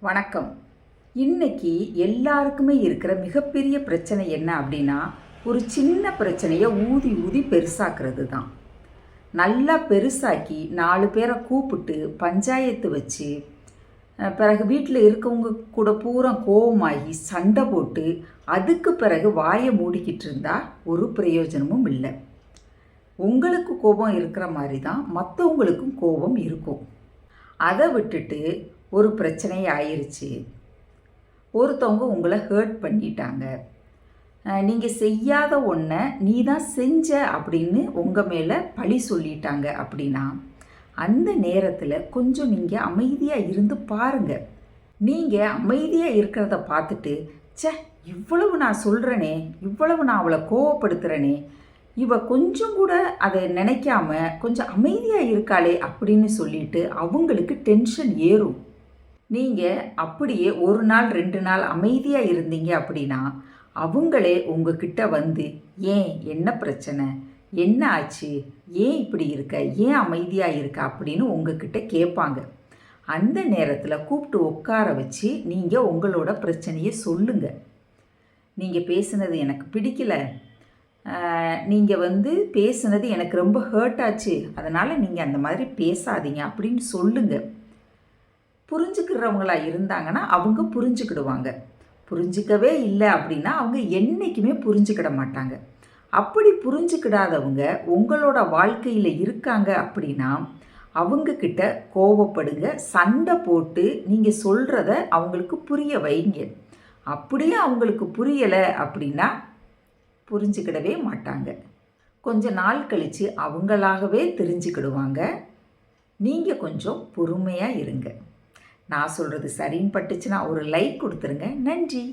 வணக்கம். இன்னைக்கு எல்லாருக்குமே இருக்கிற மிகப்பெரிய பிரச்சனை என்ன அப்படின்னா, ஒரு சின்ன பிரச்சனையை ஊதி ஊதி பெருசாக்குறது தான். நல்லா பெருசாக்கி 4 பேரை கூப்பிட்டு பஞ்சாயத்து வச்சு, பிறகு வீட்டில் இருக்கவங்க கூட பூரா கோவமாகி சண்டை போட்டு, அதுக்கு பிறகு வாயை மூடிக்கிட்டு இருந்தா ஒரு பிரயோஜனமும் இல்லை. உங்களுக்கு கோபம் இருக்கிற மாதிரி தான் மற்றவங்களுக்கும் கோபம் இருக்கும். அதை விட்டுட்டு ஒரு பிரச்சனை ஆயிருச்சு, ஒருத்தவங்க உங்களை ஹர்ட் பண்ணிட்டாங்க, நீங்கள் செய்யாத ஒன்றை நீ தான் செஞ்ச அப்படின்னு உங்கள் மேலே பழி சொல்லிட்டாங்க அப்படின்னா, அந்த நேரத்தில் கொஞ்சம் நீங்கள் அமைதியாக இருந்து பாருங்கள். நீங்கள் அமைதியாக இருக்கிறத பார்த்துட்டு, இவ்வளவு நான் சொல்கிறேனே, இவ்வளவு நான் அவளை கோவப்படுத்துகிறேனே, இவ கொஞ்சம் கூட அதை நினைக்காம கொஞ்சம் அமைதியாக இருக்காளே அப்படின்னு சொல்லிட்டு அவங்களுக்கு டென்ஷன் ஏறும். நீங்கள் அப்படியே 1 நாள் 2 நாள் அமைதியாக இருந்தீங்க அப்படின்னா, அவங்களே உங்ககிட்ட வந்து, ஏன் என்ன பிரச்சனை, என்ன ஆச்சு, ஏன் இப்படி இருக்க, ஏன் அமைதியாக இருக்க அப்படின்னு உங்ககிட்ட கேட்பாங்க. அந்த நேரத்தில் கூப்பிட்டு உட்கார வச்சு நீங்கள் உங்களோட பிரச்சனையை சொல்லுங்கள். நீங்கள் பேசுனது எனக்கு பிடிக்கல, நீங்கள் பேசுனது எனக்கு ரொம்ப ஹர்ட் ஆச்சு, அதனால் நீங்கள் அந்த மாதிரி பேசாதீங்க அப்படின்னு சொல்லுங்கள். புரிஞ்சுக்கிறவங்களா இருந்தாங்கன்னா அவங்க புரிஞ்சுக்கிடுவாங்க. புரிஞ்சிக்கவே இல்லை அப்படின்னா அவங்க என்றைக்குமே புரிஞ்சுக்கிட மாட்டாங்க. அப்படி புரிஞ்சுக்கிடாதவங்க உங்களோட வாழ்க்கையில் இருக்காங்க அப்படின்னா, அவங்கக்கிட்ட கோவப்படுங்க, சண்டை போட்டு நீங்கள் சொல்கிறத அவங்களுக்கு புரிய வைங்க. அப்படியே அவங்களுக்கு புரியலை அப்படின்னா புரிஞ்சுக்கிடவே மாட்டாங்க. கொஞ்ச நாள் கழித்து அவங்களாகவே தெரிஞ்சுக்கிடுவாங்க. நீங்கள் கொஞ்சம் பொறுமையாக இருங்க. நான் சொல்கிறது சரின்னு பட்டுச்சுன்னா ஒரு லைக் கொடுத்துருங்க. நன்றி.